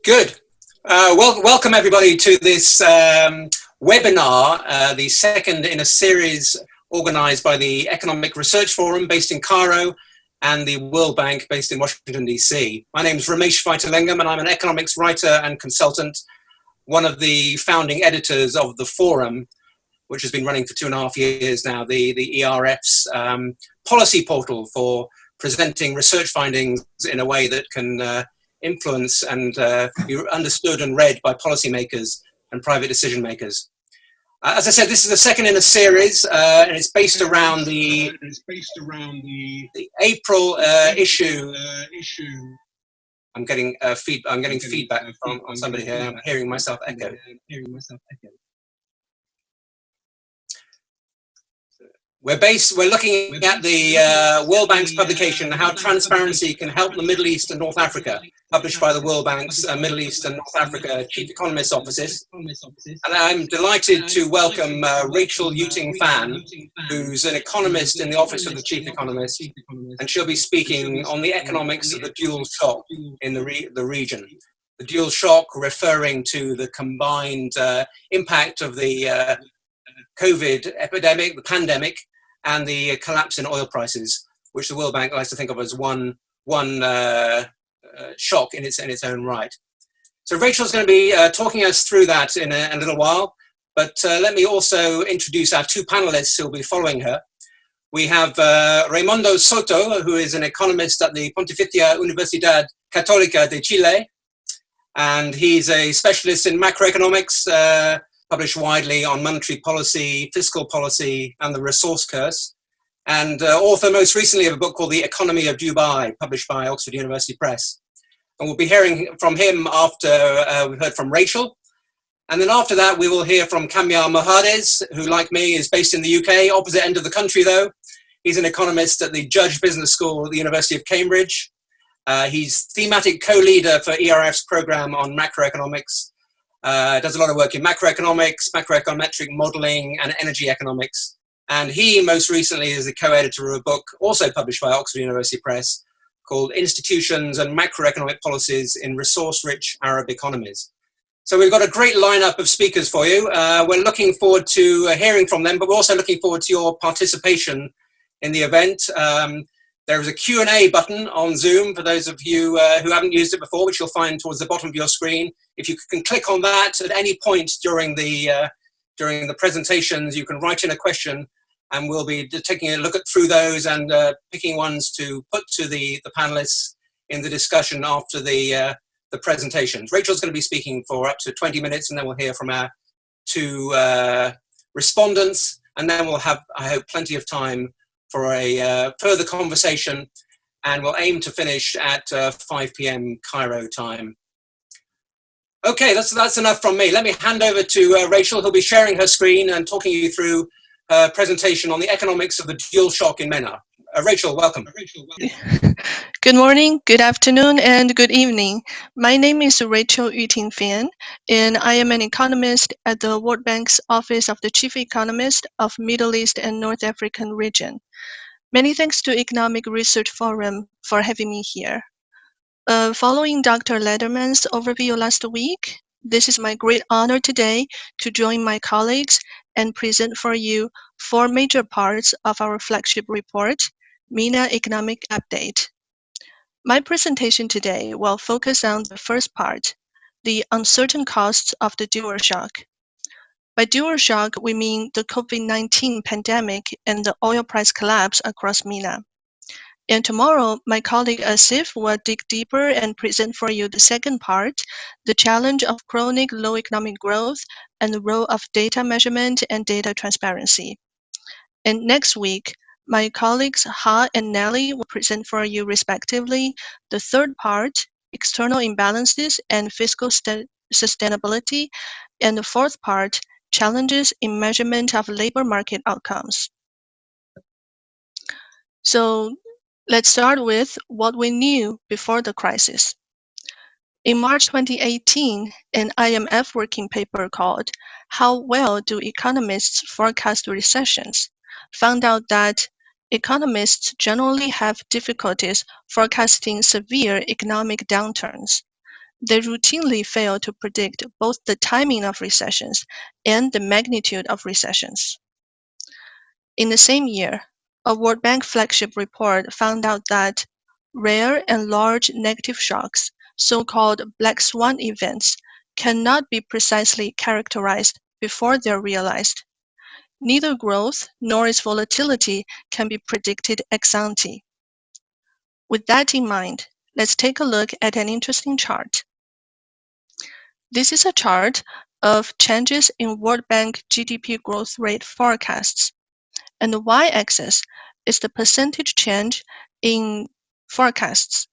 Good. Welcome everybody to this webinar, the second in a series organized by the Economic Research Forum based in Cairo and the World Bank based in Washington, DC. My name is Ramesh Vaitalingam and I'm an economics writer and consultant, one of the founding editors of the forum, which has been running for 2.5 years now, the ERF's policy portal for presenting research findings in a way that can influence and be understood and read by policymakers and private decision makers. As I said, this is the second in a series, and it's based around the April issue. I'm getting feedback from somebody here. I'm hearing myself echo. We're looking at the World Bank's publication, How Transparency Can Help the Middle East and North Africa, published by the World Bank's Middle East and North Africa Chief Economist offices. And I'm delighted to welcome Rachel Yuting Fan, who's an economist in the Office of the Chief Economist, and she'll be speaking on the economics of the dual shock in the region. The dual shock referring to the combined impact of the COVID epidemic, the pandemic, and the collapse in oil prices, which the World Bank likes to think of as one shock in its own right. So Rachel's going to be talking us through that in a little while, but let me also introduce our two panelists who will be following her. We have Raimundo Soto, who is an economist at the Pontificia Universidad Católica de Chile, and he's a specialist in macroeconomics, published widely on monetary policy, fiscal policy, and the resource curse, and author most recently of a book called The Economy of Dubai, published by Oxford University Press. And we'll be hearing from him after we've heard from Rachel. And then after that, we will hear from Kamiar Mohaddes, who, like me, is based in the UK, opposite end of the country, though. He's an economist at the Judge Business School at the University of Cambridge. He's thematic co-leader for ERF's program on macroeconomics. Does a lot of work in macroeconomics, macroeconometric modeling, and energy economics. And he most recently is the co-editor of a book also published by Oxford University Press called Institutions and Macroeconomic Policies in Resource-Rich Arab Economies. So we've got a great lineup of speakers for you. We're looking forward to hearing from them, but we're also looking forward to your participation in the event. There is a Q&A button on Zoom for those of you who haven't used it before, which you'll find towards the bottom of your screen. If you can click on that at any point during the presentations, you can write in a question, and we'll be taking a look through those and picking ones to put to the panelists in the discussion after the presentations. Rachel's going to be speaking for up to 20 minutes, and then we'll hear from our two respondents, and then we'll have, I hope, plenty of time for a further conversation, and we'll aim to finish at 5 p.m. Cairo time. Okay, that's enough from me. Let me hand over to Rachel, who'll be sharing her screen and talking you through her presentation on the economics of the dual shock in MENA. Rachel, welcome. Good morning, good afternoon, and good evening. My name is Rachel Yuting Fan, and I am an economist at the World Bank's Office of the Chief Economist of Middle East and North African region. Many thanks to Economic Research Forum for having me here. Following Dr. Lederman's overview last week, this is my great honor today to join my colleagues and present for you 4 major parts of our flagship report, MENA Economic Update. My presentation today will focus on the first part, the uncertain costs of the dual shock. By dual shock, we mean the COVID-19 pandemic and the oil price collapse across MENA. And tomorrow, my colleague Asif will dig deeper and present for you the second part, the challenge of chronic low economic growth and the role of data measurement and data transparency. And next week, my colleagues Ha and Nelly will present for you respectively the third part, external imbalances and fiscal sustainability, and the fourth part, challenges in measurement of labor market outcomes. So let's start with what we knew before the crisis. In March 2018, an IMF working paper called How Well Do Economists Forecast Recessions found out that economists generally have difficulties forecasting severe economic downturns. they routinely fail to predict both the timing of recessions and the magnitude of recessions. In the same year, a World Bank flagship report found out that rare and large negative shocks, so-called black swan events, cannot be precisely characterized before they're realized. Neither growth nor its volatility can be predicted ex ante. With that in mind, let's take a look at an interesting chart. This is a chart of changes in World Bank GDP growth rate forecasts, and the y-axis is the percentage change in forecasts.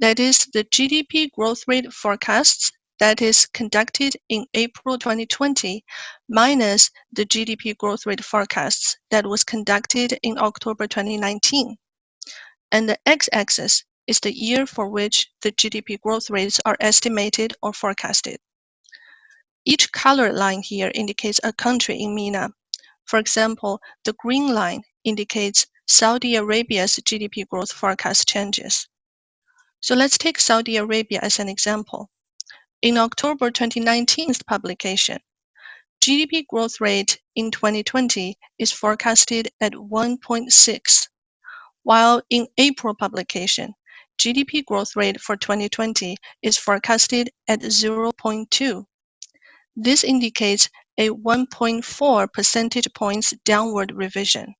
That is the GDP growth rate forecasts that is conducted in April 2020 minus the GDP growth rate forecasts that was conducted in October 2019. And the x-axis is the year for which the GDP growth rates are estimated or forecasted. Each colored line here indicates a country in MENA. For example, the green line indicates Saudi Arabia's GDP growth forecast changes. So let's take Saudi Arabia as an example. In October 2019's publication, GDP growth rate in 2020 is forecasted at 1.6, while in April publication, GDP growth rate for 2020 is forecasted at 0.2. This indicates a 1.4 percentage points downward revision,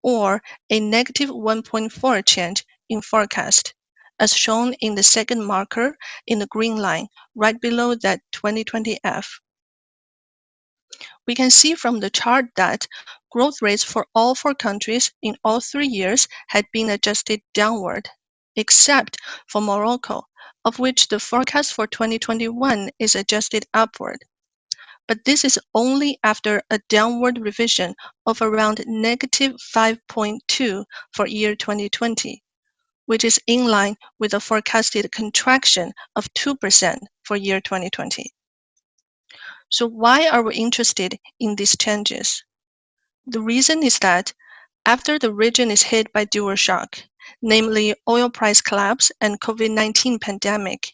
or a negative 1.4 change in forecast, as shown in the second marker in the green line right below that 2020F. We can see from the chart that growth rates for all four countries in all 3 years had been adjusted downward, except for Morocco, of which the forecast for 2021 is adjusted upward. But this is only after a downward revision of around negative 5.2 for year 2020, which is in line with a forecasted contraction of 2% for year 2020. So why are we interested in these changes? The reason is that after the region is hit by dual shock, namely oil price collapse and COVID-19 pandemic,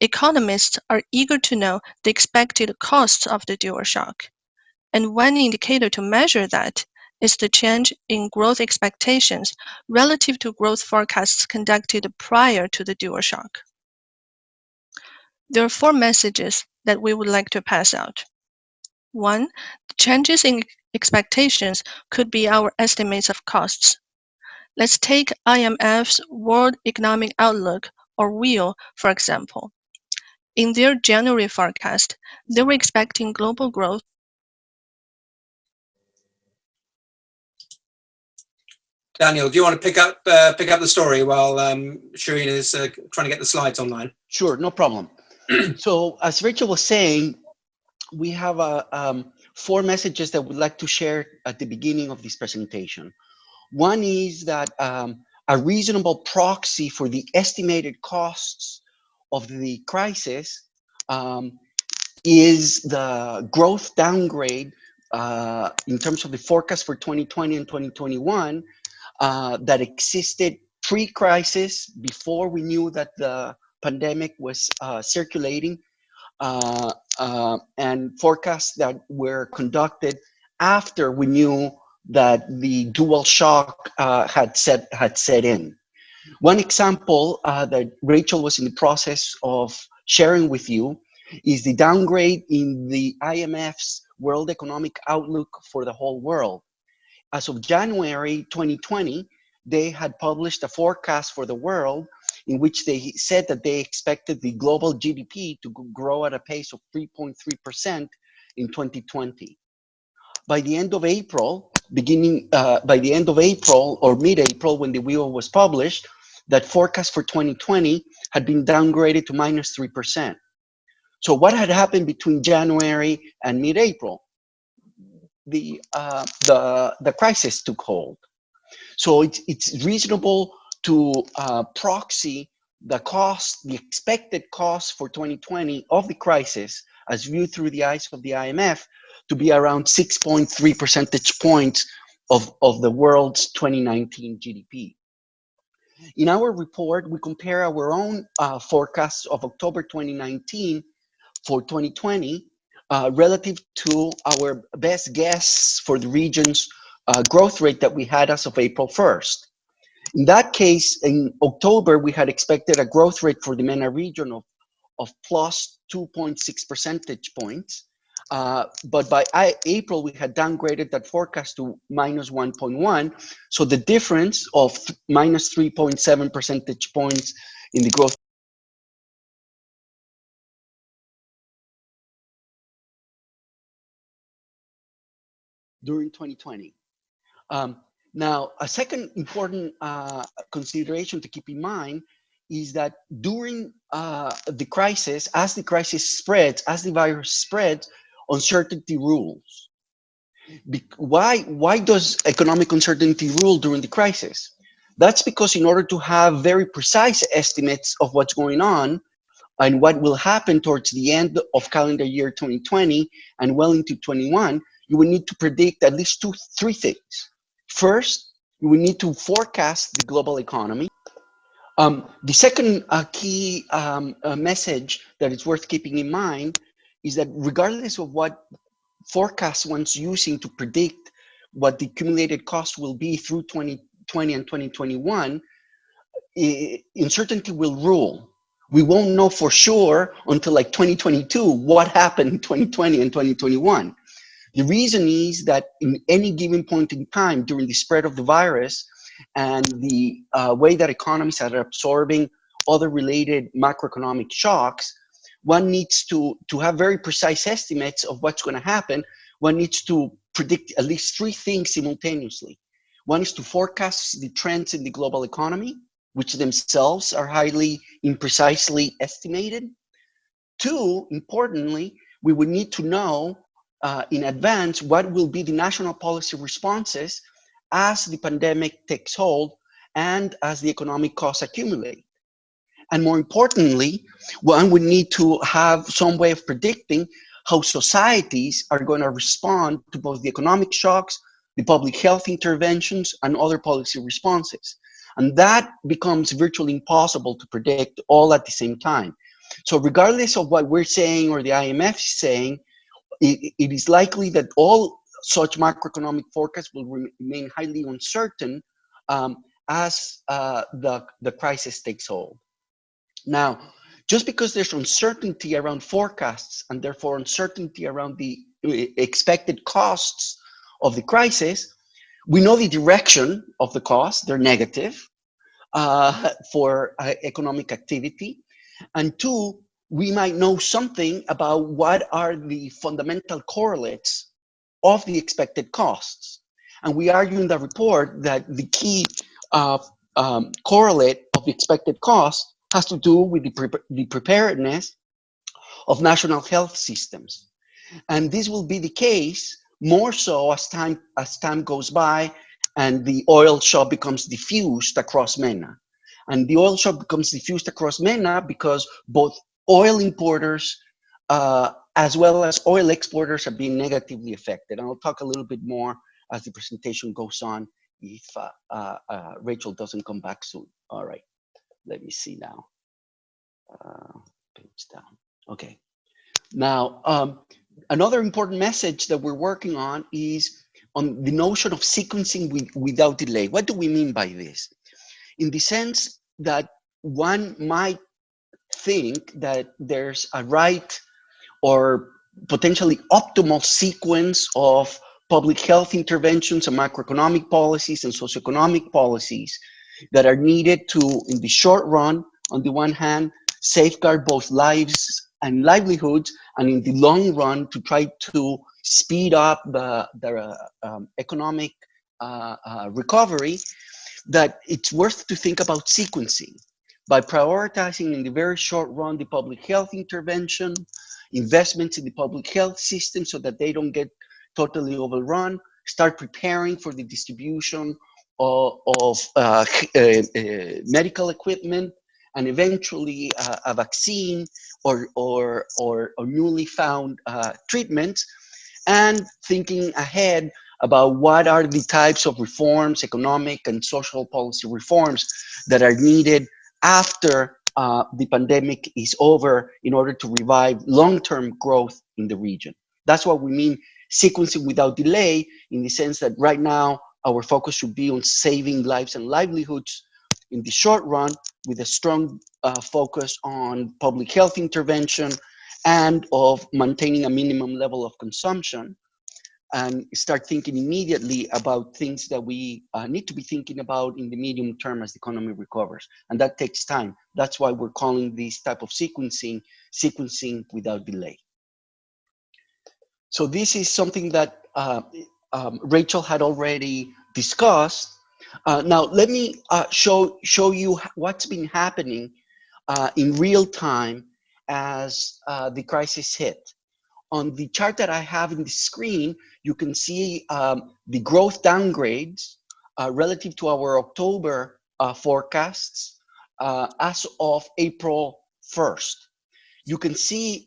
economists are eager to know the expected costs of the dual shock. And one indicator to measure that is the change in growth expectations relative to growth forecasts conducted prior to the dual shock. There are 4 messages that we would like to pass out. 1, the changes in expectations could be our estimates of costs. Let's take IMF's World Economic Outlook, or WEAL, for example. In their January forecast, they were expecting global growth. Daniel, do you want to pick up the story while Shireen is trying to get the slides online? Sure, no problem. So as Rachel was saying, we have 4 messages that we'd like to share at the beginning of this presentation. One is that a reasonable proxy for the estimated costs of the crisis is the growth downgrade in terms of the forecast for 2020 and 2021 that existed pre-crisis, before we knew that the pandemic was circulating, and forecasts that were conducted after we knew that the dual shock had set in. One example that Rachel was in the process of sharing with you is the downgrade in the IMF's World Economic Outlook for the whole world. As of January 2020, they had published a forecast for the world in which they said that they expected the global GDP to grow at a pace of 3.3% in 2020. By the end of April, or mid-April, when the WEAL was published, that forecast for 2020 had been downgraded to minus 3%. So what had happened between January and mid-April? The crisis took hold. So it's reasonable to proxy the expected cost for 2020 of the crisis, as viewed through the eyes of the IMF, to be around 6.3 percentage points of the world's 2019 GDP. In our report, we compare our own forecasts of October 2019 for 2020 relative to our best guess for the region's growth rate that we had as of April 1st. In that case, in October, we had expected a growth rate for the MENA region of plus 2.6 percentage points. But by April, we had downgraded that forecast to minus 1.1. So the difference of minus 3.7 percentage points in the growth during 2020. Now, a second important consideration to keep in mind is that during the crisis, as the crisis spreads, as the virus spreads, uncertainty rules. Why does economic uncertainty rule during the crisis? That's because in order to have very precise estimates of what's going on and what will happen towards the end of calendar year 2020 and well into 21, you will need to predict at least three things. First, you will need to forecast the global economy. The second key message that is worth keeping in mind is that regardless of what forecast one's using to predict what the accumulated cost will be through 2020 and 2021, uncertainty will rule. We won't know for sure until like 2022 what happened in 2020 and 2021. The reason is that in any given point in time during the spread of the virus and the way that economies are absorbing other related macroeconomic shocks, one needs to have very precise estimates of what's going to happen. One needs to predict at least three things simultaneously. One is to forecast the trends in the global economy, which themselves are highly imprecisely estimated. Two, importantly, we would need to know in advance what will be the national policy responses as the pandemic takes hold and as the economic costs accumulate. And more importantly, one would need to have some way of predicting how societies are going to respond to both the economic shocks, the public health interventions, and other policy responses. And that becomes virtually impossible to predict all at the same time. So regardless of what we're saying or the IMF is saying, it is likely that all such macroeconomic forecasts will remain highly uncertain as the crisis takes hold. Now, just because there's uncertainty around forecasts and therefore uncertainty around the expected costs of the crisis, we know the direction of the costs, they're negative for economic activity. And two, we might know something about what are the fundamental correlates of the expected costs. And we argue in the report that the key correlate of the expected costs has to do with the preparedness of national health systems. And this will be the case more so as time goes by and the oil shock becomes diffused across MENA. And the oil shock becomes diffused across MENA because both oil importers as well as oil exporters are being negatively affected. And I'll talk a little bit more as the presentation goes on if Rachel doesn't come back soon. All right, let me see now. Page down. Okay. Now, another important message that we're working on is on the notion of sequencing without delay. What do we mean by this? In the sense that one might think that there's a right or potentially optimal sequence of public health interventions and macroeconomic policies and socioeconomic policies that are needed to, in the short run, on the one hand, safeguard both lives and livelihoods, and in the long run, to try to speed up the economic recovery, that it's worth to think about sequencing by prioritizing in the very short run the public health intervention, investments in the public health system so that they don't get totally overrun, start preparing for the distribution of medical equipment, and eventually a vaccine or newly found treatments, and thinking ahead about what are the types of reforms, economic and social policy reforms that are needed after the pandemic is over in order to revive long-term growth in the region. That's what we mean sequencing without delay, in the sense that right now our focus should be on saving lives and livelihoods in the short run, with a strong focus on public health intervention and of maintaining a minimum level of consumption, and start thinking immediately about things that we need to be thinking about in the medium term as the economy recovers. And that takes time. That's why we're calling this type of sequencing without delay. So this is something that Rachel had already discussed. Now let me show you what's been happening in real time as the crisis hit. On the chart that I have in the screen, you can see the growth downgrades relative to our October forecasts as of April 1st. You can see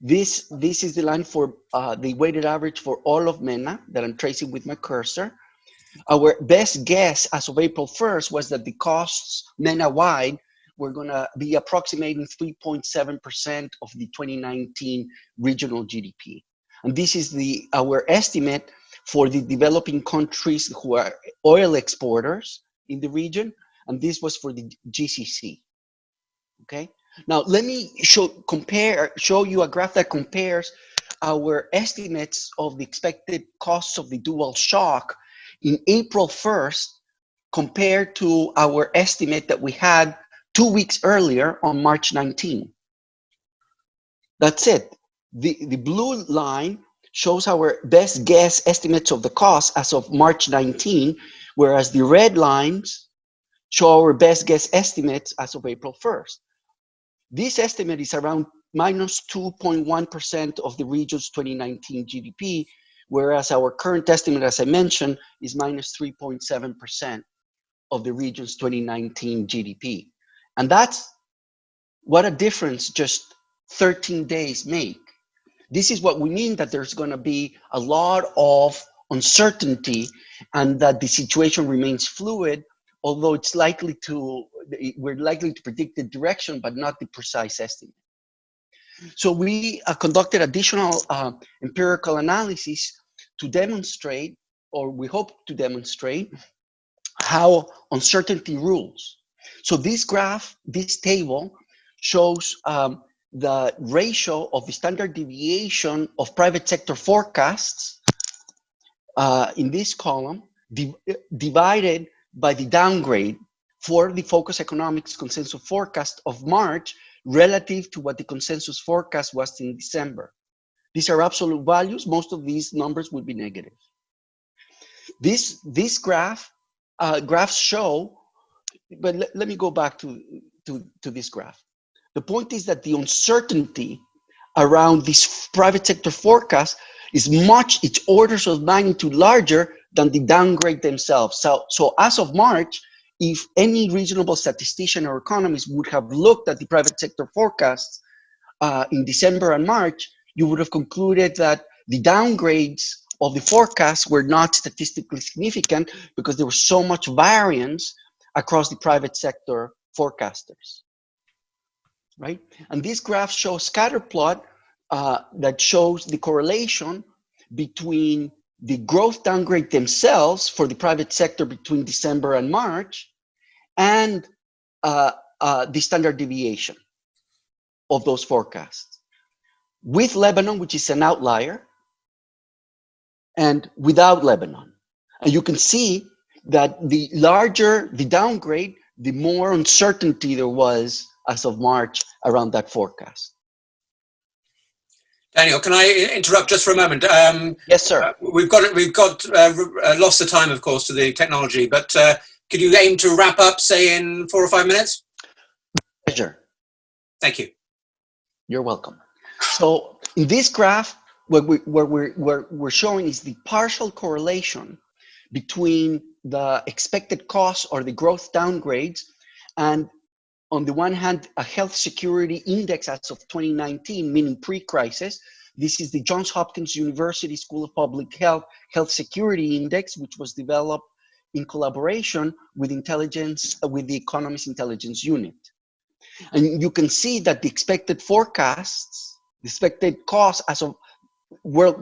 this is the line for the weighted average for all of MENA that I'm tracing with my cursor. Our best guess as of April 1st was that the costs MENA-wide were going to be approximating 3.7% of the 2019 regional GDP. And this is our estimate for the developing countries who are oil exporters in the region, and this was for the GCC. Okay. Now let me show you a graph that compares our estimates of the expected costs of the dual shock in April 1st compared to our estimate that we had 2 weeks earlier on March 19. That's it. The blue line shows our best guess estimates of the cost as of March 19, whereas the red lines show our best guess estimates as of April 1st. This estimate is around minus 2.1% of the region's 2019 GDP, whereas our current estimate, as I mentioned, is minus 3.7% of the region's 2019 GDP. And that's what a difference just 13 days make. This is what we mean, that there's going to be a lot of uncertainty and that the situation remains fluid, although we're likely to predict the direction, but not the precise estimate. So we conducted additional empirical analysis to demonstrate, or we hope to demonstrate, how uncertainty rules. So this graph, this table, shows the ratio of the standard deviation of private sector forecasts in this column, divided by the downgrade for the Focus Economics consensus forecast of March relative to what the consensus forecast was in December. These are absolute values. Most of these numbers would be negative. This graphs show, but let me go back to this graph. The point is that the uncertainty around this private sector forecast is it's orders of magnitude larger than the downgrade themselves. So as of March, if any reasonable statistician or economist would have looked at the private sector forecasts in December and March, you would have concluded that the downgrades of the forecasts were not statistically significant because there was so much variance across the private sector forecasters, right? And this graph shows scatter plot that shows the correlation between the growth downgrade themselves for the private sector between December and March and the standard deviation of those forecasts, with Lebanon, which is an outlier, and without Lebanon. And you can see that the larger the downgrade, the more uncertainty there was as of March around that forecast. Daniel, can I interrupt just for a moment? Yes, sir. We've lost the time, of course, to the technology, but could you aim to wrap up, say, in 4 or 5 minutes? Pleasure. Thank you. You're welcome. So in this graph, what we're showing is the partial correlation between the expected costs or the growth downgrades and, on the one hand, a health security index as of 2019, meaning pre-crisis, This is the Johns Hopkins University School of Public Health Health Security Index, which was developed in collaboration with the Economist Intelligence Unit. And you can see that the expected forecasts, the expected costs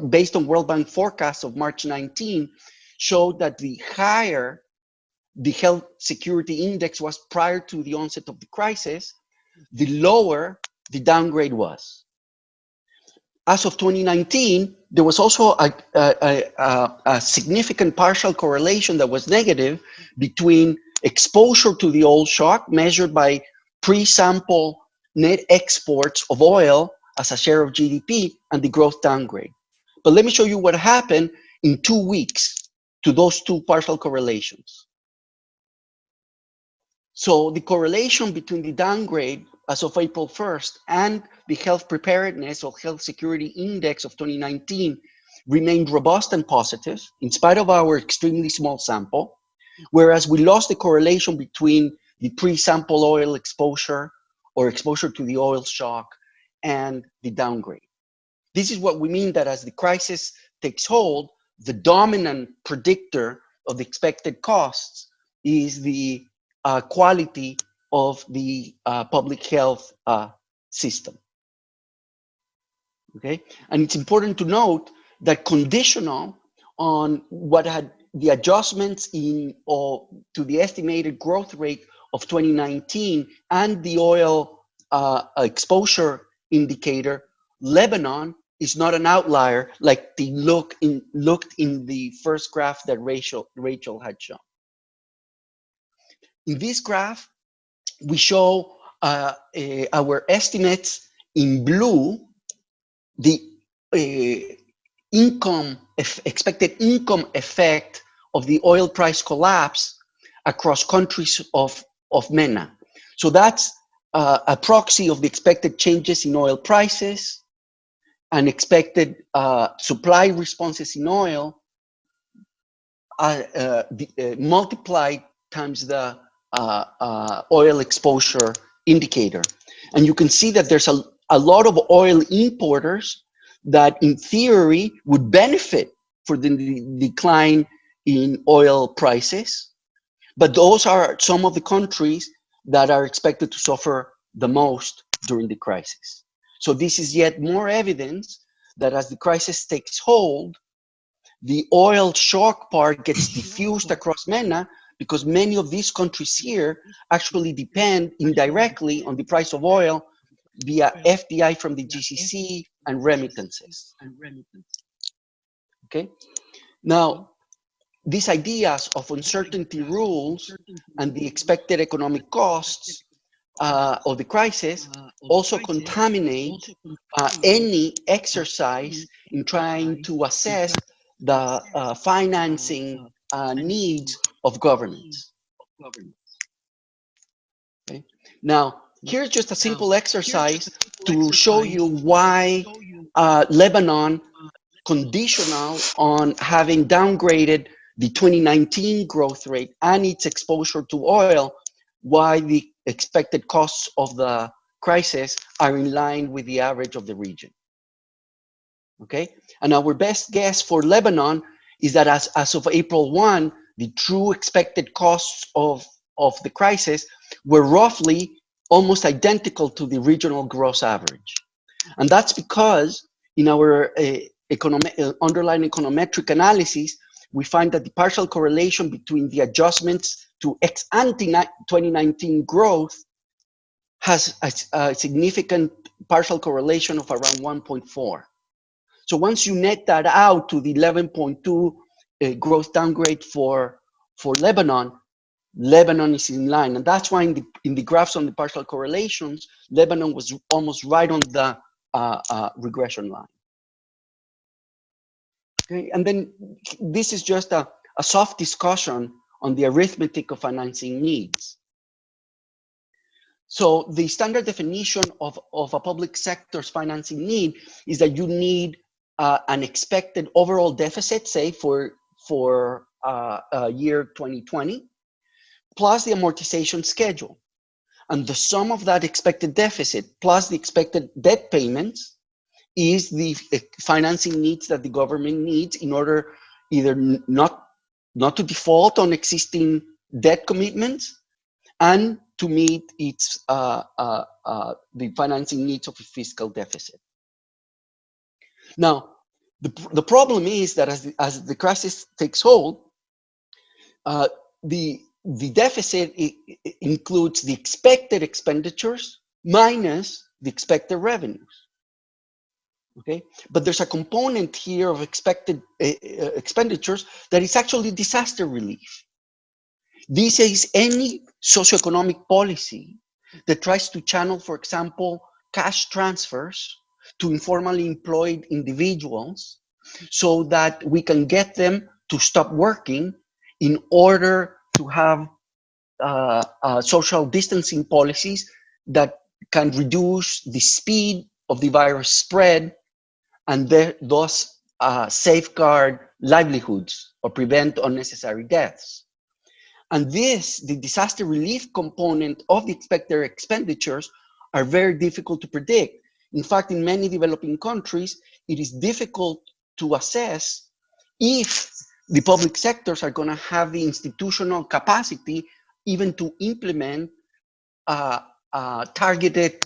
based on World Bank forecasts of March 19, showed that the higher the health security index was prior to the onset of the crisis, the lower the downgrade was. As of 2019, there was also a significant partial correlation that was negative between exposure to the oil shock measured by pre-sample net exports of oil as a share of GDP and the growth downgrade. But let me show you what happened in 2 weeks to those two partial correlations. So the correlation between the downgrade as of April 1st and the health preparedness or health security index of 2019 remained robust and positive in spite of our extremely small sample, whereas we lost the correlation between the pre-sample oil exposure or exposure to the oil shock and the downgrade. This is what we mean that as the crisis takes hold, the dominant predictor of the expected costs is the quality of the public health system. Okay, and it's important to note that conditional on what had the adjustments to the estimated growth rate of 2019 and the oil exposure indicator, Lebanon is not an outlier like the looked in the first graph that Rachel had shown. In this graph, we show our estimates in blue, the expected income effect of the oil price collapse across countries of MENA. So that's a proxy of the expected changes in oil prices and expected supply responses in oil multiplied times the oil exposure indicator. And you can see that there's a lot of oil importers that in theory would benefit for the decline in oil prices. But those are some of the countries that are expected to suffer the most during the crisis. So this is yet more evidence that as the crisis takes hold, the oil shock part gets diffused across MENA because many of these countries here actually depend indirectly on the price of oil via FDI from the GCC and remittances. Okay, now these ideas of uncertainty rules and the expected economic costs of the crisis also contaminate any exercise in trying to assess the financing needs of governments. Okay. Now, here's just a simple exercise to show you why Lebanon, conditional on having downgraded the 2019 growth rate and its exposure to oil, why the expected costs of the crisis are in line with the average of the region. Okay, and our best guess for Lebanon is that as of April 1, the true expected costs of the crisis were roughly almost identical to the regional gross average. And that's because in our underlying econometric analysis, we find that the partial correlation between the adjustments to ex-ante 2019 growth has a significant partial correlation of around 1.4. So once you net that out to the 11.2 growth downgrade for Lebanon, Lebanon is in line. And that's why in the graphs on the partial correlations, Lebanon was almost right on the regression line. Okay, and then this is just a soft discussion on the arithmetic of financing needs. So the standard definition of a public sector's financing need is that you need an expected overall deficit, say for year 2020, plus the amortization schedule. And the sum of that expected deficit plus the expected debt payments is the financing needs that the government needs in order either not to default on existing debt commitments and to meet its the financing needs of a fiscal deficit. Now, the problem is that as the crisis takes hold, the deficit includes the expected expenditures minus the expected revenues. Okay, but there's a component here of expected expenditures that is actually disaster relief. This is any socioeconomic policy that tries to channel, for example, cash transfers to informally employed individuals so that we can get them to stop working in order to have social distancing policies that can reduce the speed of the virus spread and thus safeguard livelihoods or prevent unnecessary deaths. And the disaster relief component of the expected expenditures are very difficult to predict. In fact, in many developing countries, it is difficult to assess if the public sectors are going to have the institutional capacity even to implement targeted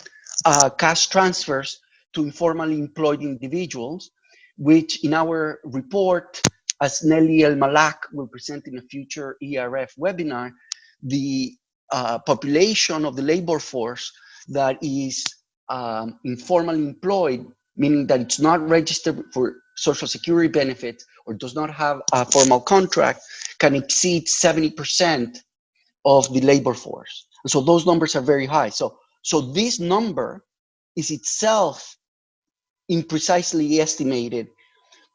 cash transfers to informally employed individuals, which in our report, as Nelly El-Malak will present in a future ERF webinar, the population of the labor force that is informally employed, meaning that it's not registered for Social Security benefits or does not have a formal contract, can exceed 70% of the labor force. And so those numbers are very high. So this number is itself imprecisely estimated.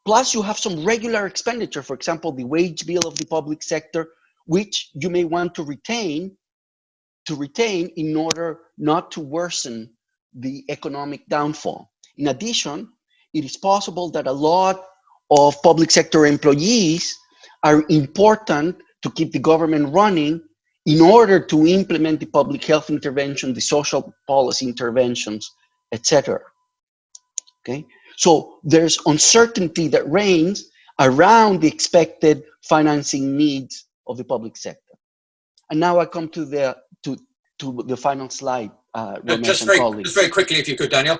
Plus you have some regular expenditure, for example, the wage bill of the public sector, which you may want to retain in order not to worsen the economic downfall. In addition, it is possible that a lot of public sector employees are important to keep the government running in order to implement the public health intervention, the social policy interventions, etc. Okay, so there's uncertainty that reigns around the expected financing needs of the public sector. And now I come to the final slide. Just very quickly, if you could, Daniel.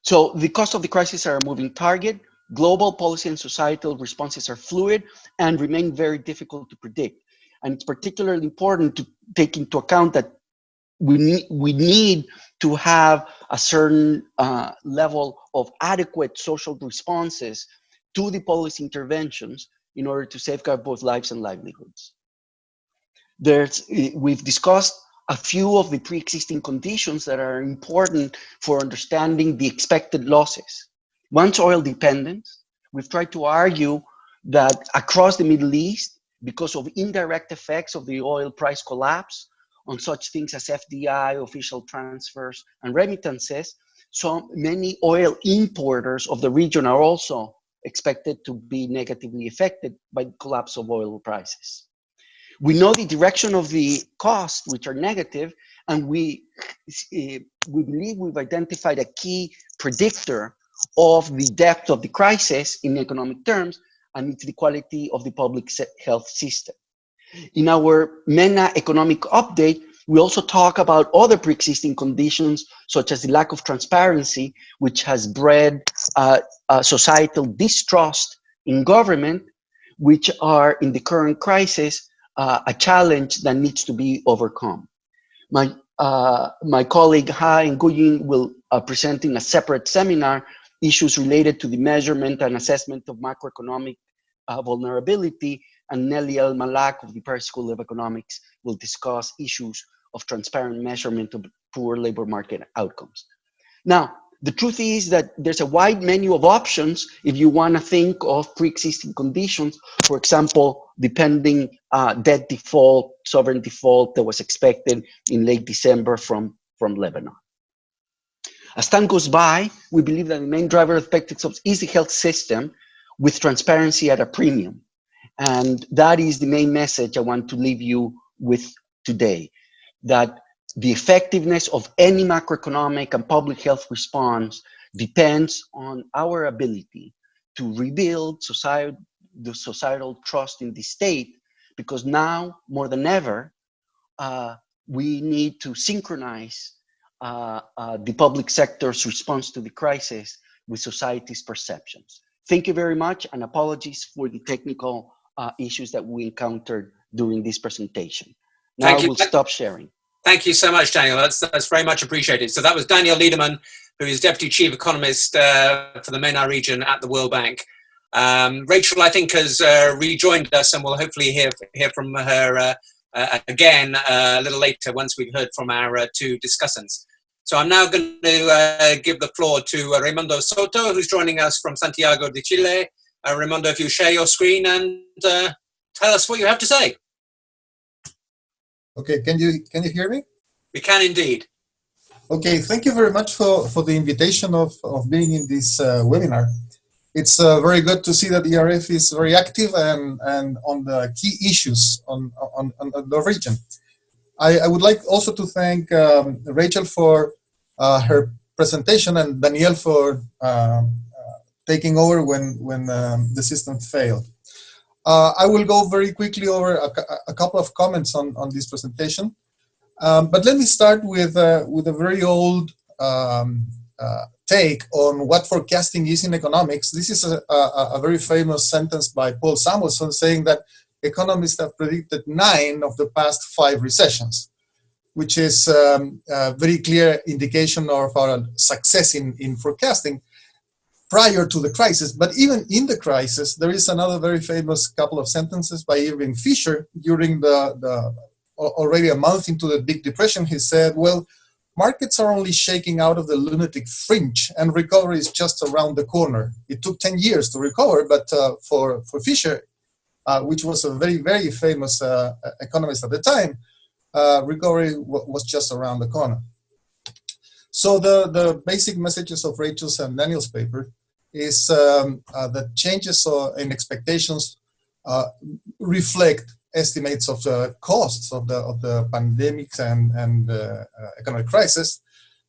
So the cost of the crisis are a moving target. Global policy and societal responses are fluid and remain very difficult to predict. And it's particularly important to take into account that we need to have a certain level of adequate social responses to the policy interventions in order to safeguard both lives and livelihoods. We've discussed a few of the pre-existing conditions that are important for understanding the expected losses. One's oil dependence. We've tried to argue that across the Middle East, because of indirect effects of the oil price collapse on such things as FDI, official transfers, and remittances, so many oil importers of the region are also expected to be negatively affected by the collapse of oil prices. We know the direction of the costs, which are negative, and we believe we've identified a key predictor of the depth of the crisis in economic terms, and it's the quality of the public health system. In our MENA Economic update, we also talk about other pre-existing conditions, such as the lack of transparency, which has bred societal distrust in government, which are in the current crisis a challenge that needs to be overcome. My colleague Ha Nguyen will present in a separate seminar issues related to the measurement and assessment of macroeconomic vulnerability, and Nelly El-Malak of the Paris School of Economics will discuss issues of transparent measurement of poor labor market outcomes. Now, the truth is that there's a wide menu of options if you want to think of pre-existing conditions, for example, depending debt default, sovereign default that was expected in late December from Lebanon. As time goes by, we believe that the main driver of effects is the health system with transparency at a premium. And that is the main message I want to leave you with today, that the effectiveness of any macroeconomic and public health response depends on our ability to rebuild the societal trust in the state, because now more than ever, we need to synchronize the public sector's response to the crisis with society's perceptions. Thank you very much, and apologies for the technical issues that we encountered during this presentation. Now I will stop sharing. Thank you so much, Daniel. That's very much appreciated. So that was Daniel Liederman, who is Deputy Chief Economist for the MENA region at the World Bank. Rachel, I think, has rejoined us, and we'll hopefully hear from her again a little later once we've heard from our two discussants. So I'm now going to give the floor to Raimundo Soto, who's joining us from Santiago de Chile. Raimundo, if you share your screen and tell us what you have to say. Okay, can you hear me? We can indeed. Okay, thank you very much for the invitation of being in this webinar. It's very good to see that the ERF is very active and on the key issues on the region. I would like also to thank Rachel for her presentation and Daniel for taking over when the system failed. I will go very quickly over a couple of comments on this presentation, but let me start with a very old take on what forecasting is in economics. This is a very famous sentence by Paul Samuelson saying that economists have predicted 9 of the past 5 recessions, which is a very clear indication of our success in forecasting prior to the crisis. But even in the crisis, there is another very famous couple of sentences by Irving Fisher during the already a month into the Big Depression. He said, well, markets are only shaking out of the lunatic fringe and recovery is just around the corner. It took 10 years to recover, but for Fisher, which was a very, very famous economist at the time, recovery was just around the corner. So the basic messages of Rachel's and Daniel's paper is that changes in expectations reflect estimates of the costs of the pandemics and economic crisis.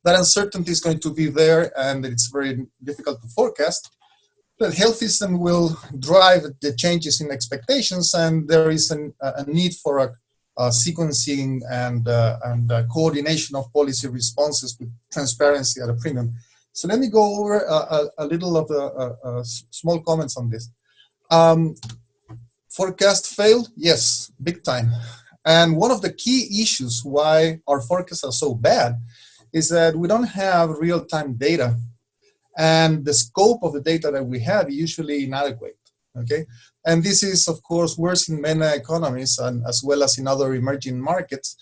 That uncertainty is going to be there, and it's very difficult to forecast. The health system will drive the changes in expectations, and there is a need for a sequencing and coordination of policy responses with transparency at a premium. So let me go over a little of the small comments on this. Forecast failed? Yes, big time. And one of the key issues why our forecasts are so bad is that we don't have real-time data, and the scope of the data that we have is usually inadequate, okay? And this is, of course, worse in MENA economies and as well as in other emerging markets,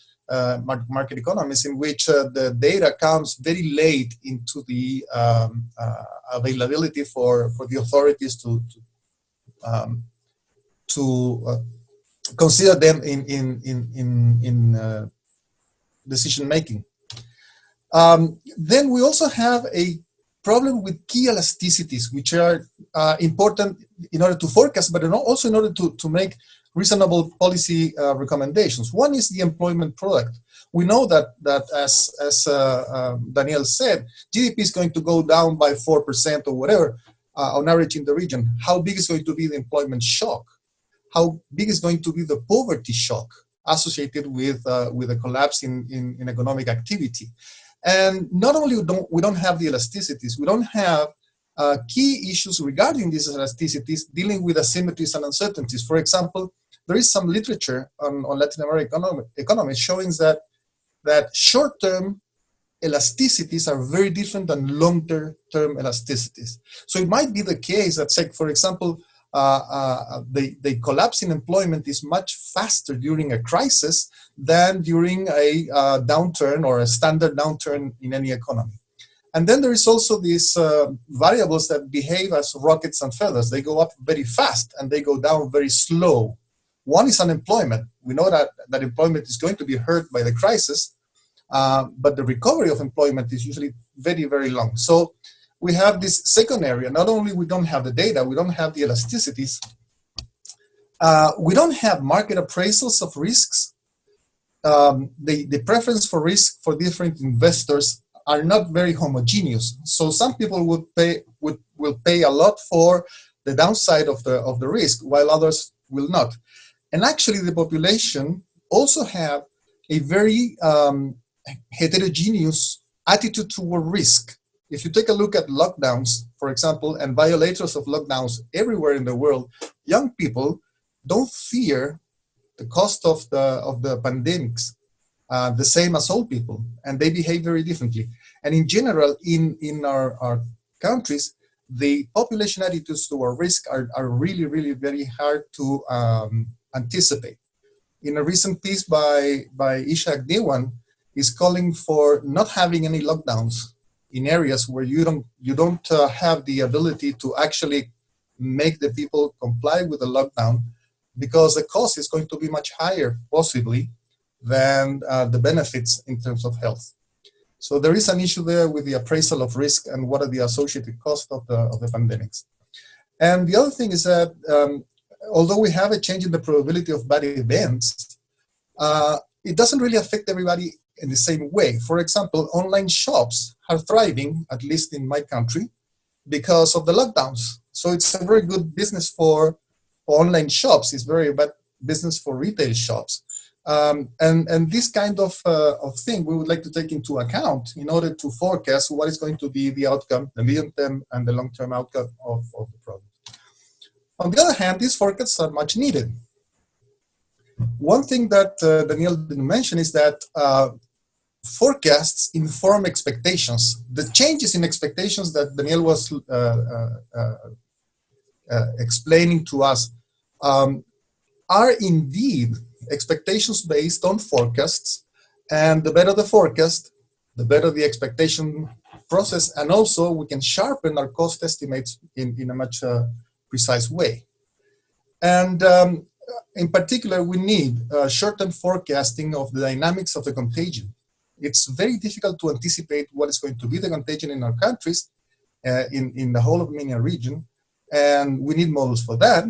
market economies, in which the data comes very late into the availability for the authorities to consider them in decision making. Then we also have a problem with key elasticities, which are important in order to forecast, but also in order to make reasonable policy recommendations. One is the employment product. We know that as Daniel said, GDP is going to go down by 4% or whatever on average in the region. How big is going to be the employment shock? How big is going to be the poverty shock associated with a collapse in economic activity? And not only we don't have the elasticities, we don't have key issues regarding these elasticities dealing with asymmetries and uncertainties. For example, there is some literature on Latin American economies showing that short-term elasticities are very different than long-term elasticities. So it might be the case that, say, for example, the collapse in employment is much faster during a crisis than during a downturn or a standard downturn in any economy. And then there is also these variables that behave as rockets and feathers. They go up very fast and they go down very slow. One is unemployment. We know that employment is going to be hurt by the crisis, but the recovery of employment is usually very, very long. So we have this second area. Not only we don't have the data, we don't have the elasticities, we don't have market appraisals of risks. The preference for risk for different investors are not very homogeneous. So some people will pay a lot for the downside of the risk, while others will not. And actually, the population also have a very heterogeneous attitude toward risk. If you take a look at lockdowns, for example, and violators of lockdowns everywhere in the world, young people don't fear the cost of the pandemics the same as old people, and they behave very differently. And in general, in our countries, the population attitudes toward risk are really, really very hard to anticipate. In a recent piece by Ishak Dewan, is calling for not having any lockdowns in areas where you don't have the ability to actually make the people comply with the lockdown, because the cost is going to be much higher, possibly, than the benefits in terms of health. So there is an issue there with the appraisal of risk and what are the associated costs of the pandemics. And the other thing is that although we have a change in the probability of bad events, it doesn't really affect everybody in the same way. For example, online shops are thriving, at least in my country, because of the lockdowns. So it's a very good business for online shops. It's very bad business for retail shops. And this kind of thing we would like to take into account in order to forecast what is going to be the outcome, the medium-term and the long-term outcome of the problem. On the other hand, these forecasts are much needed. One thing that Daniel didn't mention is that forecasts inform expectations. The changes in expectations that Daniel was explaining to us are indeed expectations based on forecasts, and the better the forecast, the better the expectation process, and also we can sharpen our cost estimates in a much precise way. And in particular, we need short-term forecasting of the dynamics of the contagion. It's very difficult to anticipate what is going to be the contagion in our countries, in the whole of MENA region, and we need models for that.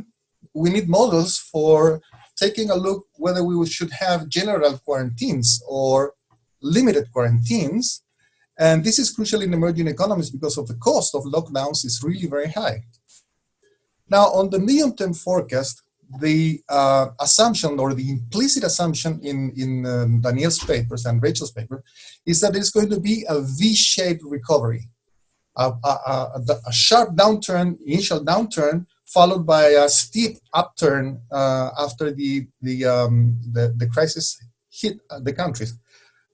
We need models for taking a look whether we should have general quarantines or limited quarantines. And this is crucial in emerging economies because of the cost of lockdowns is really very high. Now, on the medium-term forecast, the assumption or the implicit assumption in Daniel's papers and Rachel's paper is that there's going to be a V-shaped recovery, a sharp downturn, initial downturn, followed by a steep upturn after the crisis hit the countries.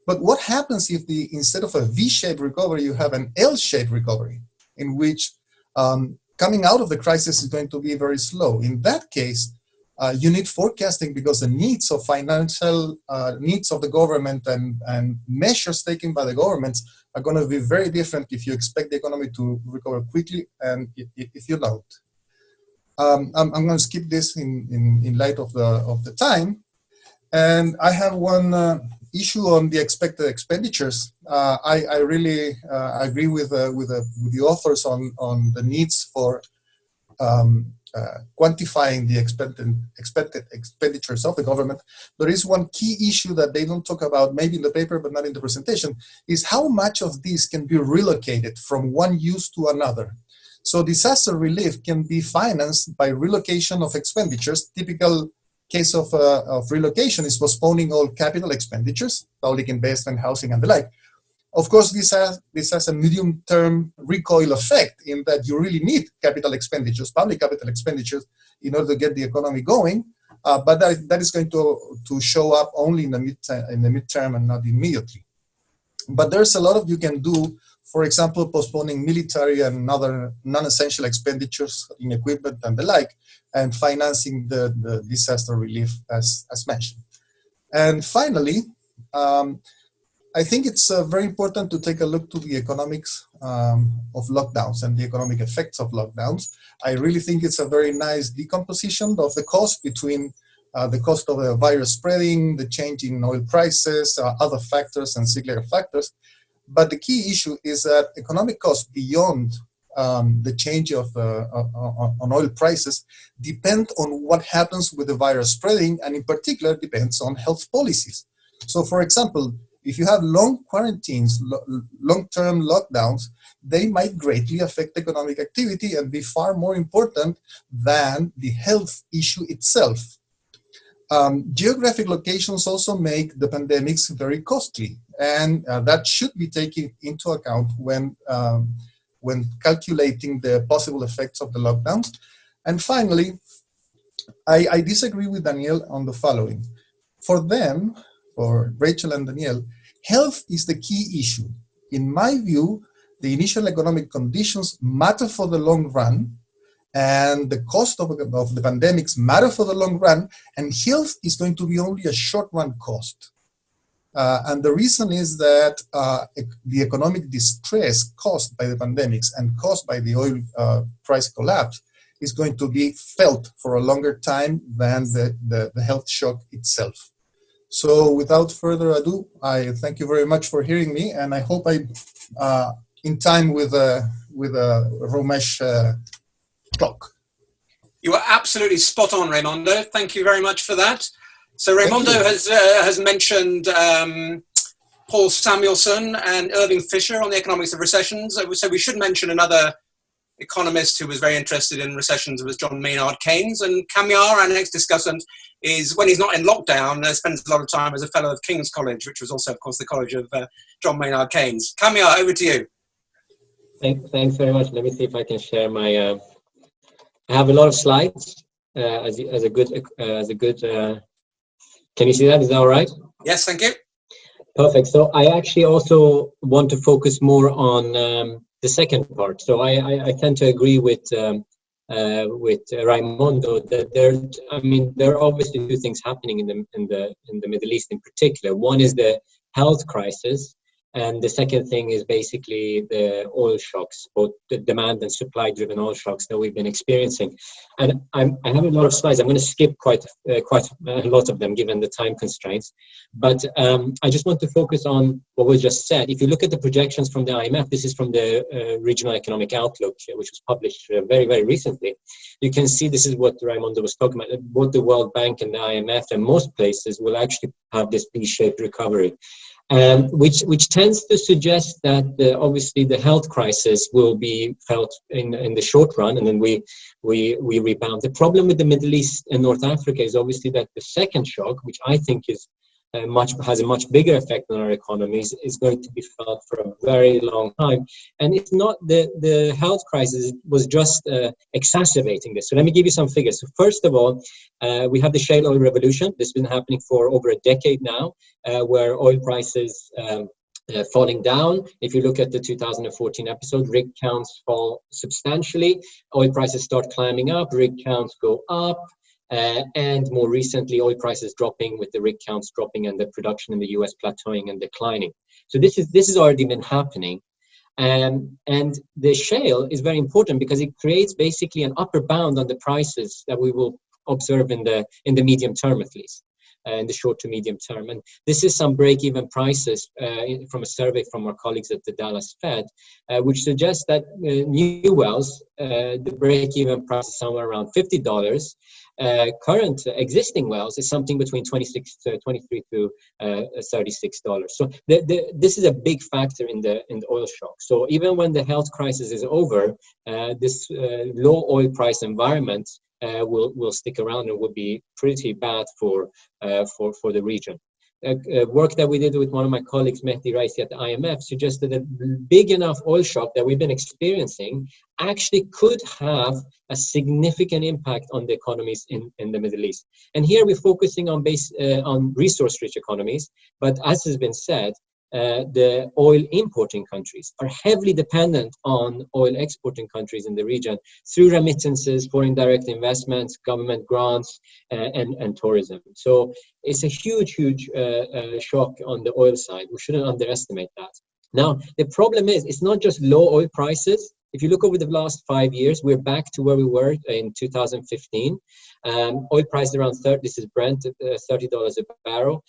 But what happens if instead of a V-shaped recovery, you have an L-shaped recovery, in which coming out of the crisis is going to be very slow? In that case, you need forecasting, because the needs of financial needs of the government and measures taken by the governments are going to be very different if you expect the economy to recover quickly and if you don't. I'm going to skip this in light of the time, and I have one issue on the expected expenditures. I really agree with the authors on the needs for quantifying the expected expenditures of the government. There is one key issue that they don't talk about, maybe in the paper but not in the presentation, is how much of this can be relocated from one use to another. So disaster relief can be financed by relocation of expenditures. Typical case of relocation is postponing all capital expenditures, public investment, housing, and the like. Of course, this has a medium-term recoil effect in that you really need capital expenditures, public capital expenditures, in order to get the economy going. But that is going to show up only in the midterm and not immediately. But there's a lot you can do. For example, postponing military and other non-essential expenditures in equipment and the like, and financing the disaster relief as mentioned. And finally, I think it's very important to take a look to the economics of lockdowns and the economic effects of lockdowns. I really think it's a very nice decomposition of the cost between the cost of the virus spreading, the change in oil prices, other factors and cyclical factors. But the key issue is that economic costs beyond the change on oil prices depend on what happens with the virus spreading, and in particular depends on health policies. So for example, if you have long quarantines, long-term lockdowns, they might greatly affect economic activity and be far more important than the health issue itself. Geographic locations also make the pandemics very costly, and that should be taken into account when calculating the possible effects of the lockdowns. And finally, I disagree with Daniel on the following. For them, for Rachel and Daniel, health is the key issue. In my view, the initial economic conditions matter for the long run, and the cost of the pandemics matter for the long run, and health is going to be only a short-run cost. And the reason is that the economic distress caused by the pandemics and caused by the oil price collapse is going to be felt for a longer time than the health shock itself. So without further ado, I thank you very much for hearing me, and I hope I'm in time with Romesh clock. You are absolutely spot on, Raimundo. Thank you very much for that. So Raimundo has mentioned Paul Samuelson and Irving Fisher on the economics of recessions. So we should mention another economist who was very interested in recessions was John Maynard Keynes. And Kamiar, our next discussant, is, when he's not in lockdown, spends a lot of time as a fellow of King's College, which was also, of course, the college of John Maynard Keynes. Kamiar, over to you. Thanks very much. Let me see if I can share my. I have a lot of slides. As a good. Can you see that? Is that all right? Yes, thank you. Perfect. So I actually also want to focus more on the second part. So I tend to agree with Raimundo that there are obviously two things happening in the Middle East in particular. One is the health crisis, and the second thing is basically the oil shocks, both the demand and supply driven oil shocks that we've been experiencing. And I have a lot of slides. I'm going to skip quite a lot of them given the time constraints. But I just want to focus on what was just said. If you look at the projections from the IMF, this is from the Regional Economic Outlook, which was published very, very recently. You can see this is what Raimundo was talking about. Both the World Bank and the IMF and most places will actually have this V-shaped recovery. Which tends to suggest that obviously the health crisis will be felt in the short run, and then we rebound. The problem with the Middle East and North Africa is obviously that the second shock, which I think is has a much bigger effect on our economies, is going to be felt for a very long time. And it's not the health crisis was just exacerbating this. So let me give you some figures. So first of all, we have the shale oil revolution. This has been happening for over a decade now, where oil prices falling down. If you look at the 2014 episode, rig counts fall substantially. Oil prices start climbing up, rig counts go up. And more recently, oil prices dropping with the rig counts dropping and the production in the US plateauing and declining. So this has already been happening. And the shale is very important because it creates basically an upper bound on the prices that we will observe in the medium term, at least. In the short to medium term. And this is some break-even prices from a survey from our colleagues at the Dallas Fed, which suggests that new wells, the break-even price is somewhere around $50. Current existing wells is something between $23 to $36. So this is a big factor in the oil shock. So even when the health crisis is over, this low oil price environment will stick around and will be pretty bad for the region. Work that we did with one of my colleagues, Mehdi Raisi at the IMF, suggested that a big enough oil shock that we've been experiencing actually could have a significant impact on the economies in the Middle East. And here we're focusing on resource-rich economies, but as has been said, the oil importing countries are heavily dependent on oil exporting countries in the region through remittances, foreign direct investments, government grants, and tourism. So it's a huge shock on the oil side. We shouldn't underestimate that. Now, the problem is it's not just low oil prices. If you look over the last 5 years, we're back to where we were in 2015. Oil price around this is Brent, $30 a barrel.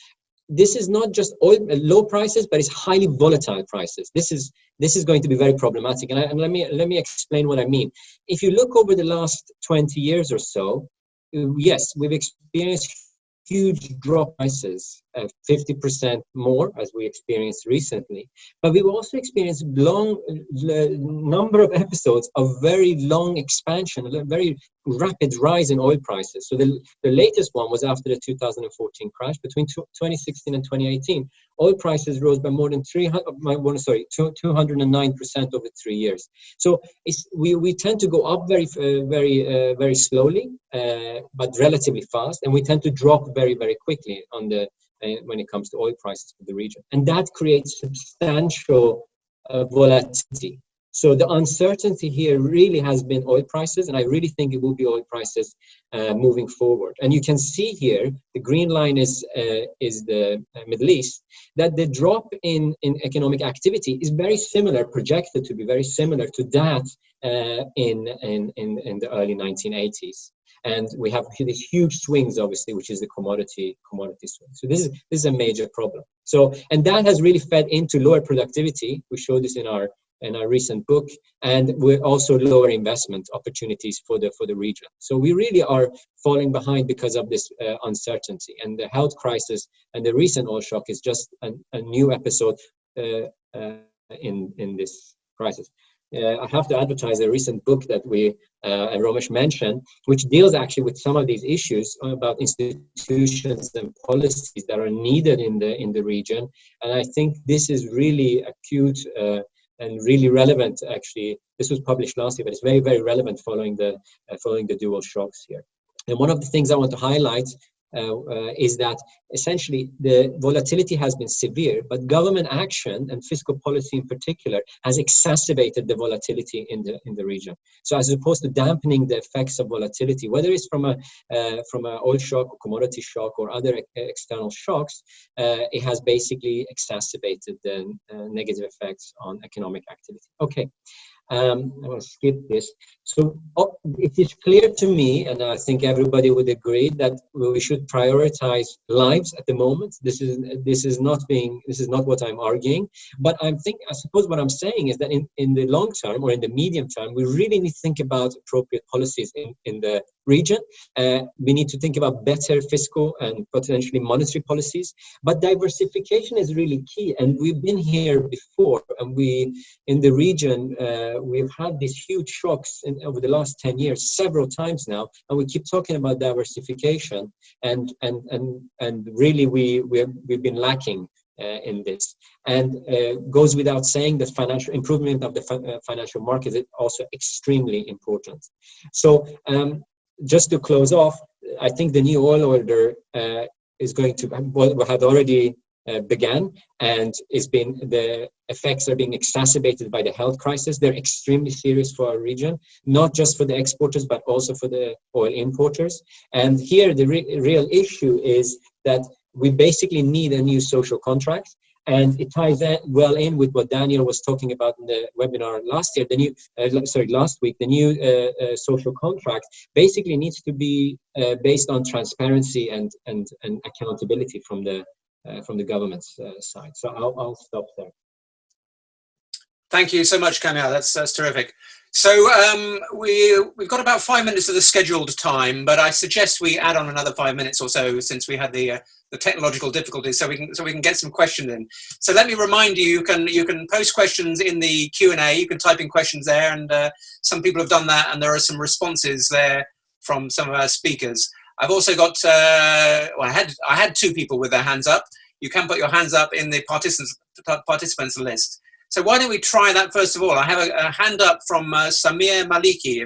This is not just low prices, but it's highly volatile prices. This is going to be very problematic. And let me explain what I mean. If you look over the last 20 years or so, yes, we've experienced huge drop prices 50% more, as we experienced recently. But we've also experienced number of episodes of very long expansion, a very rapid rise in oil prices. So the latest one was after the 2014 crash. Between 2016 and 2018, oil prices rose by more than 209% over 3 years. So we tend to go up very slowly, but relatively fast, and we tend to drop very quickly on when it comes to oil prices for the region, and that creates substantial volatility. So the uncertainty here really has been oil prices, and I really think it will be oil prices moving forward. And you can see here, the green line is the Middle East, that the drop in economic activity is very similar, projected to be very similar to that in the early 1980s. And we have these huge swings, obviously, which is the commodity swing. So this is a major problem. So, and that has really fed into lower productivity. We showed this in our recent book, and we're also lower investment opportunities for the region. So we really are falling behind because of this uncertainty, and the health crisis and the recent oil shock is just a new episode in this crisis. I have to advertise a recent book that Ramesh mentioned, which deals actually with some of these issues about institutions and policies that are needed in the region. And I think this is really acute and really relevant. Actually, this was published last year, but it's very relevant following the dual shocks here. And one of the things I want to highlight is that essentially the volatility has been severe, but government action and fiscal policy in particular has exacerbated the volatility in the region. So as opposed to dampening the effects of volatility, whether it's from an oil shock, or commodity shock, or other external shocks, it has basically exacerbated the negative effects on economic activity. Okay. I'm going to skip this. So it is clear to me, and I think everybody would agree, that we should prioritize lives at the moment. This is not what I'm arguing, but I suppose what I'm saying is that in the long term or in the medium term, we really need to think about appropriate policies in the region. We need to think about better fiscal and potentially monetary policies, but diversification is really key. And we've been here before, and in the region, we've had these huge shocks over the last 10 years, several times now, and we keep talking about diversification, and really we've been lacking in this. And goes without saying that financial improvement of the financial market is also extremely important. So just to close off, I think the new oil order is going to had already began, and the effects are being exacerbated by the health crisis. They're extremely serious for our region, not just for the exporters, but also for the oil importers. And here the real issue is that we basically need a new social contract. And it ties well in with what Daniel was talking about in the webinar last year. Last week, the new social contract basically needs to be based on transparency and accountability from the government's side. So I'll stop there. Thank you so much, Kamiar. That's terrific. So we've got about 5 minutes of the scheduled time, but I suggest we add on another 5 minutes or so, since we had the technological difficulties, so we can get some questions in. So let me remind you, you can post questions in the Q&A. You can type in questions there, and some people have done that, and there are some responses there from some of our speakers. I've also got, I had 2 people with their hands up. You can put your hands up in the participants list. So why don't we try that first of all? I have a hand up from Samir Maliki.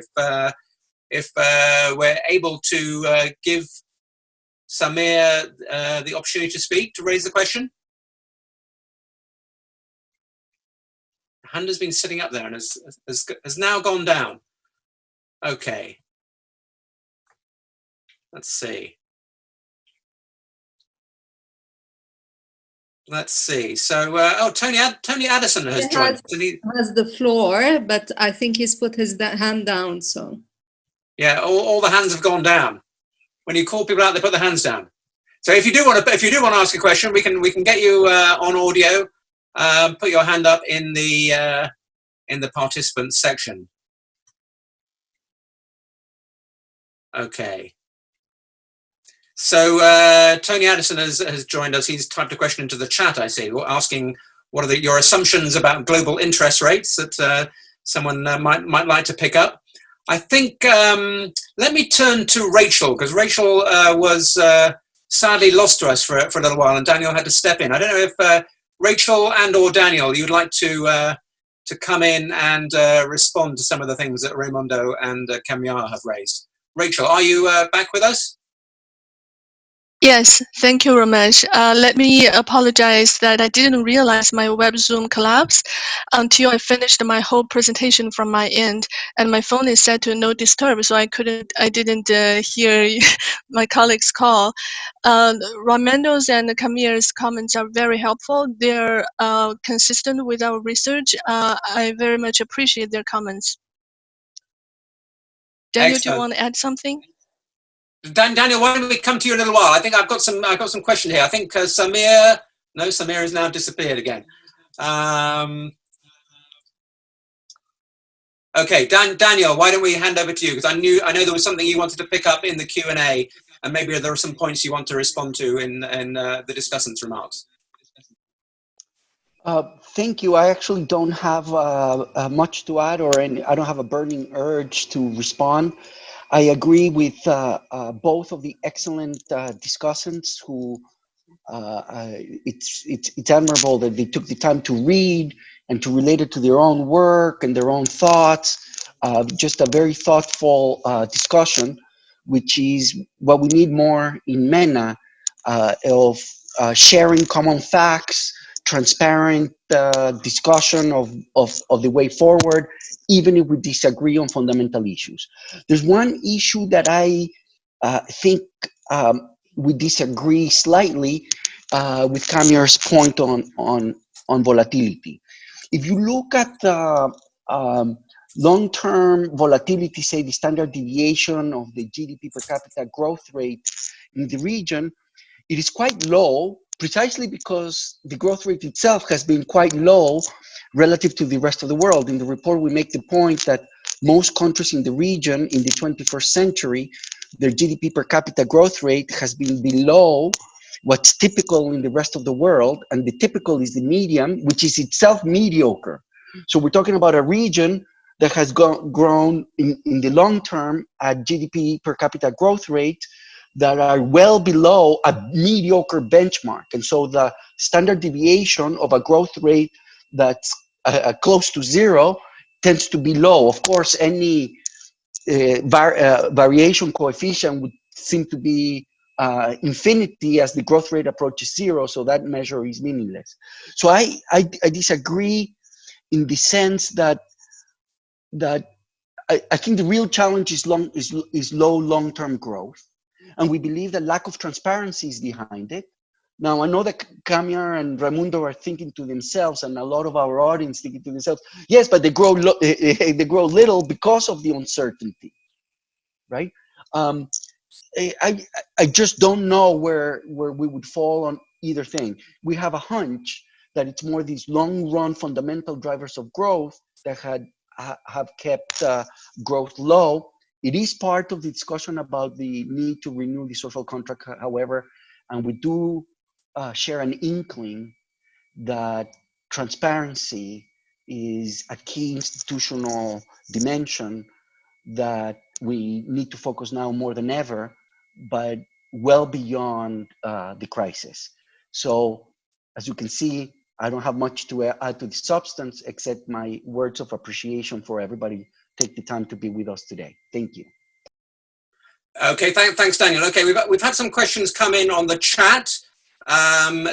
If we're able to give Samir the opportunity to speak, to raise the question. The hand has been sitting up there and has now gone down. Okay. Let's see. So, Tony Addison has joined. He has the floor, but I think he's put his hand down. So. Yeah, all the hands have gone down. When you call people out, they put their hands down. So if you do want to ask a question, we can get you on audio. Put your hand up in the participants section. Okay. So Tony Addison has joined us. He's typed a question into the chat, I see, asking what are your assumptions about global interest rates that someone might like to pick up. I think, let me turn to Rachel, because Rachel was sadly lost to us for a little while, and Daniel had to step in. I don't know if Rachel and or Daniel, you'd like to come in and respond to some of the things that Raimundo and Kamiar have raised. Rachel, are you back with us? Yes, thank you, Ramesh. Let me apologize that I didn't realize my web Zoom collapsed until I finished my whole presentation from my end, and my phone is set to no disturb, so I didn't hear my colleagues' call. Raimundo's and Kamir's comments are very helpful. They're consistent with our research. I very much appreciate their comments. Daniel, Excellent. do you want to add something? Daniel, why don't we come to you in a little while? I think I've got some questions here. I think Samir has now disappeared again. Okay, Daniel, why don't we hand over to you? Because I know there was something you wanted to pick up in the Q&A, and maybe there are some points you want to respond to in the discussant's remarks. Thank you. I actually don't have much to add, I don't have a burning urge to respond. I agree with both of the excellent discussants who it's admirable that they took the time to read and to relate it to their own work and their own thoughts. Just a very thoughtful discussion, which is what we need more in MENA, of sharing common facts, transparent discussion of the way forward, even if we disagree on fundamental issues. There's one issue that I think we disagree slightly with Kamir's point on volatility. If you look at the long-term volatility, say the standard deviation of the GDP per capita growth rate in the region, it is quite low, precisely because the growth rate itself has been quite low relative to the rest of the world. In the report, we make the point that most countries in the region in the 21st century, their GDP per capita growth rate has been below what's typical in the rest of the world, and the typical is the median, which is itself mediocre. So we're talking about a region that has grown in the long term at GDP per capita growth rate that are well below a mediocre benchmark. And so the standard deviation of a growth rate that's close to zero tends to be low. Of course, any variation coefficient would seem to be infinity as the growth rate approaches zero, so that measure is meaningless. So I disagree in the sense that I think the real challenge is low long-term growth, and we believe that lack of transparency is behind it. Now, I know that Kamiar and Raimundo are thinking to themselves, and a lot of our audience thinking to themselves, yes, but they grow little because of the uncertainty, right? I just don't know where we would fall on either thing. We have a hunch that it's more these long-run fundamental drivers of growth that have kept growth low. It is part of the discussion about the need to renew the social contract, however, and we do share an inkling that transparency is a key institutional dimension that we need to focus now more than ever, but well beyond the crisis. So, as you can see, I don't have much to add to the substance except my words of appreciation for everybody take the time to be with us today. Thank you. Okay, thanks, Daniel. Okay, we've had some questions come in on the chat.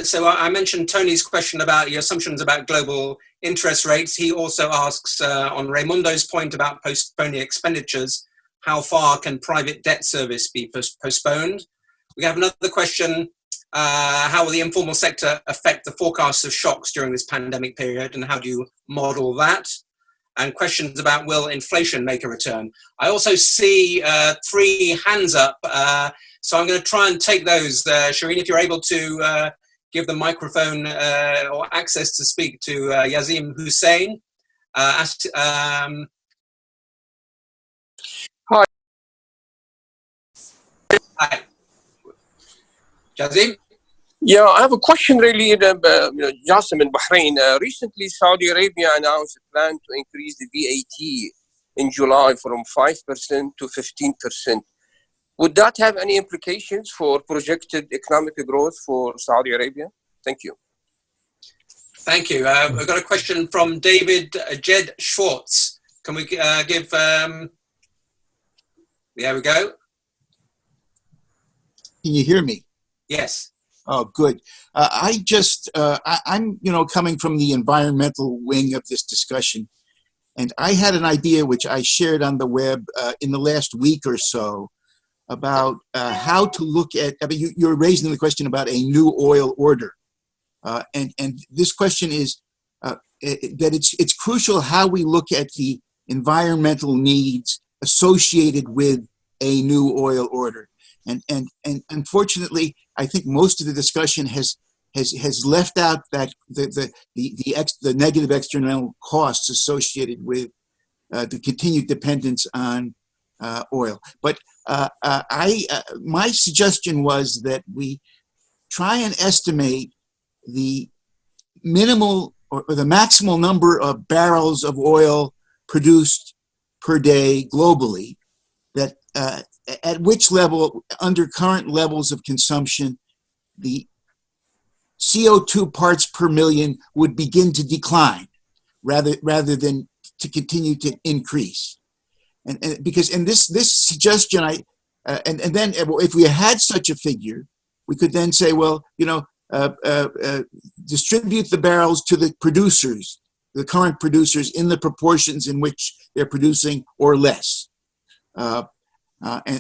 So I mentioned Tony's question about your assumptions about global interest rates. He also asks on Raimundo's point about postponing expenditures, how far can private debt service be postponed? We have another question, how will the informal sector affect the forecasts of shocks during this pandemic period, and how do you model that? And questions about will inflation make a return? I also see 3 hands up, so I'm going to try and take those. Shireen, if you're able to give the microphone or access to speak to Yazim Hussein. Hi. Hi. Jazim? Yeah, I have a question really, Jassim in Bahrain. Recently, Saudi Arabia announced a plan to increase the VAT in July from 5% to 15%. Would that have any implications for projected economic growth for Saudi Arabia? Thank you. Thank you. We've got a question from David Jed Schwartz. Can we give... there we go. Can you hear me? Yes. Oh, good. I'm coming from the environmental wing of this discussion, and I had an idea which I shared on the web in the last week or so about how to look at. I mean, you're raising the question about a new oil order, and this question is that it's crucial how we look at the environmental needs associated with a new oil order. And unfortunately, I think most of the discussion has left out that the negative external costs associated with the continued dependence on oil. But my suggestion was that we try and estimate the minimal or the maximal number of barrels of oil produced per day globally, that at which level, under current levels of consumption, the CO2 parts per million would begin to decline rather than to continue to increase. And because in this suggestion, and then if we had such a figure, we could then say, well, distribute the barrels to the producers, the current producers, in the proportions in which they're producing or less. And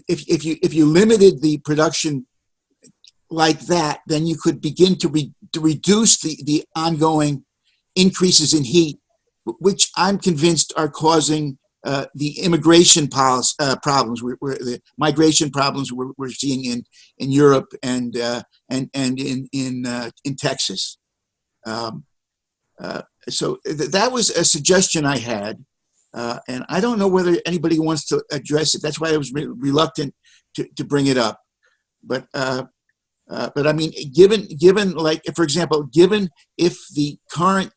if you limited the production like that, then you could begin to reduce the ongoing increases in heat, which I'm convinced are causing the immigration problems, the migration problems we're seeing in Europe and in Texas. So that was a suggestion I had. And I don't know whether anybody wants to address it. That's why I was reluctant to bring it up. But I mean, given like, for example, given if the current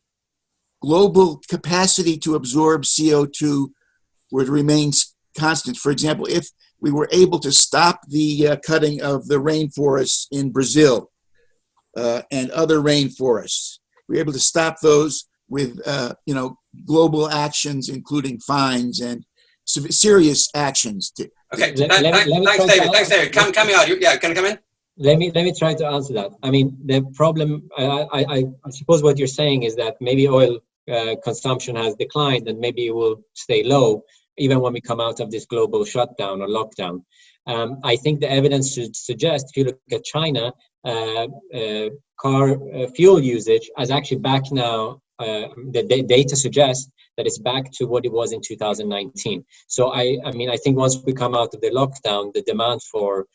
global capacity to absorb CO2 were to remain constant, for example, if we were able to stop the cutting of the rainforests in Brazil and other rainforests, we were able to stop those with global actions, including fines and serious actions. Okay, thanks, David. Thanks, David. Kamiar, yeah, can I come in? Let me try to answer that. I mean, the problem, I suppose what you're saying is that maybe oil consumption has declined and maybe it will stay low even when we come out of this global shutdown or lockdown. I think the evidence should suggest, if you look at China, car fuel usage is actually back now. The data suggests that it's back to what it was in 2019. So I mean, I think once we come out of the lockdown, the demand for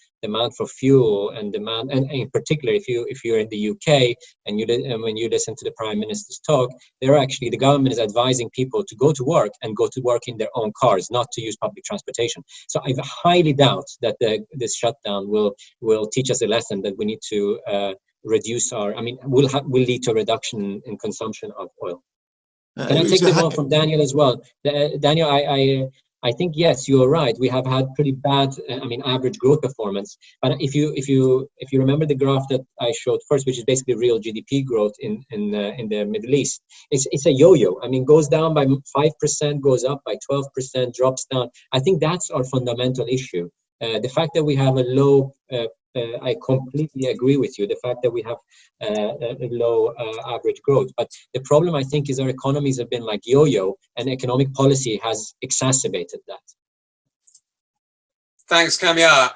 fuel and in particular, if you're in the UK and when you listen to the Prime Minister's talk, the government is advising people to go to work and go to work in their own cars, not to use public transportation. So I highly doubt that this shutdown will teach us a lesson that we need to reduce will lead to a reduction in consumption of oil. Can I take the one from Daniel as well? Daniel, I think, yes, you're right. We have had pretty bad, average growth performance. But if you remember the graph that I showed first, which is basically real GDP growth in the Middle East, it's a yo-yo. I mean, goes down by 5%, goes up by 12%, drops down. I think that's our fundamental issue. The fact that we have a low I completely agree with you. The fact that we have a low average growth, but the problem I think is our economies have been like yo-yo, and economic policy has exacerbated that. Thanks, Kamiar.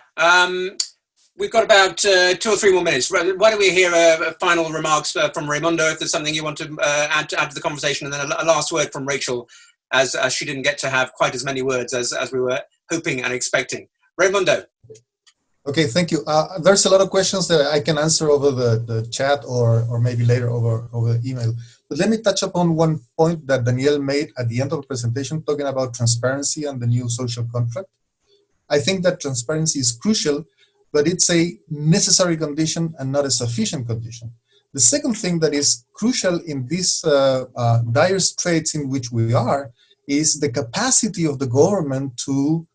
We've got about 2 or 3 more minutes. Why don't we hear final remarks from Raimundo, if there's something you want to add to the conversation, and then a last word from Rachel, as she didn't get to have quite as many words as we were hoping and expecting. Raimundo. Okay, thank you. There's a lot of questions that I can answer over the chat or maybe later over email. But let me touch upon one point that Danielle made at the end of the presentation, talking about transparency and the new social contract. I think that transparency is crucial, but it's a necessary condition and not a sufficient condition. The second thing that is crucial in these dire straits in which we are is the capacity of the government to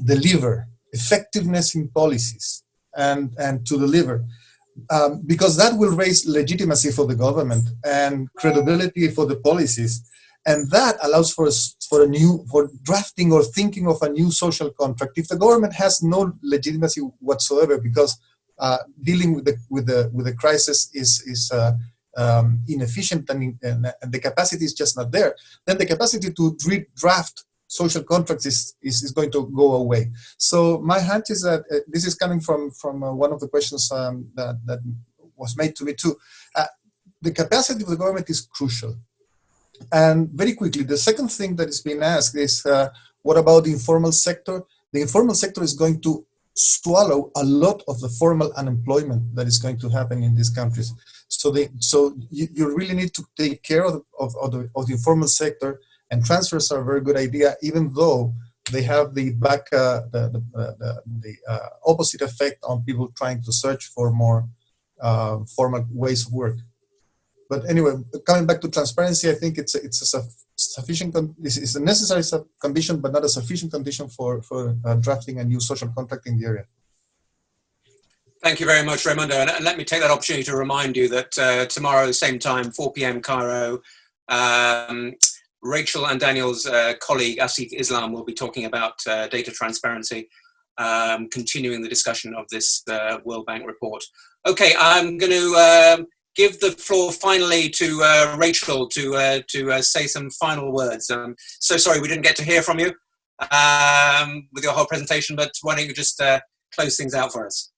deliver effectiveness in policies and to deliver. Because that will raise legitimacy for the government and credibility for the policies. And that allows for drafting or thinking of a new social contract. If the government has no legitimacy whatsoever, because dealing with the crisis is inefficient and the capacity is just not there, then the capacity to draft social contracts is going to go away. So my hunch is that this is coming from one of the questions that was made to me too. The capacity of the government is crucial. And very quickly, the second thing that is being asked is, what about the informal sector? The informal sector is going to swallow a lot of the formal unemployment that is going to happen in these countries. So you really need to take care of the informal sector, and transfers are a very good idea, even though they have the opposite effect on people trying to search for more formal ways of work. But anyway, coming back to transparency, I think it's a sufficient, it's a necessary condition, but not a sufficient condition for drafting a new social contract in the area. Thank you very much, Raimundo. And let me take that opportunity to remind you that tomorrow, same time, 4 p.m. Cairo, Rachel and Daniel's colleague, Asif Islam, will be talking about data transparency, continuing the discussion of this World Bank report. Okay, I'm going to give the floor finally to Rachel to say some final words. So sorry we didn't get to hear from you with your whole presentation, but why don't you just close things out for us?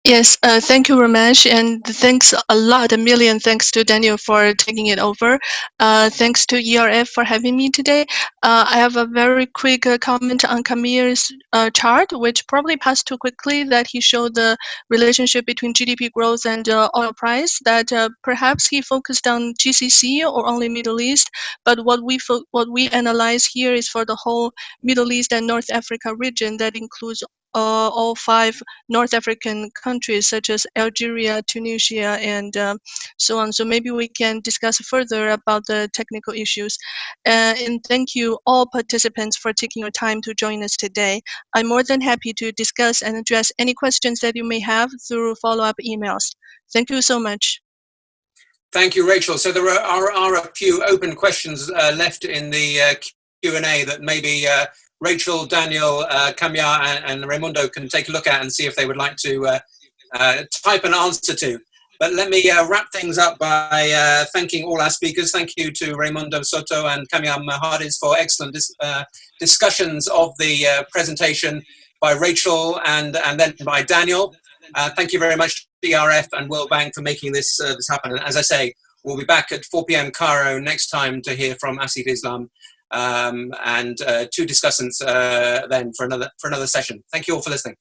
Yes, thank you, Ramesh, and thanks a lot, a million thanks to Daniel for taking it over. Thanks to ERF for having me today. I have a very quick comment on Kamir's chart, which probably passed too quickly, that he showed the relationship between GDP growth and oil price, that perhaps he focused on GCC or only Middle East, but what we analyze here is for the whole Middle East and North Africa region that includes all 5 North African countries such as Algeria, Tunisia, and so on. So maybe we can discuss further about the technical issues. And thank you all participants for taking your time to join us today. I'm more than happy to discuss and address any questions that you may have through follow-up emails. Thank you so much. Thank you, Rachel. So there are a few open questions left in the Q&A that maybe Rachel, Daniel, Kamiar, and Raimundo can take a look at and see if they would like to type an answer to. But let me wrap things up by thanking all our speakers. Thank you to Raimundo Soto and Kamiar Mohaddes for excellent discussions of the presentation by Rachel and then by Daniel. Thank you very much to ERF and World Bank for making this happen. And as I say, we'll be back at 4 p.m. Cairo next time to hear from Asif Islam. And 2 discussants then for another session. Thank you all for listening.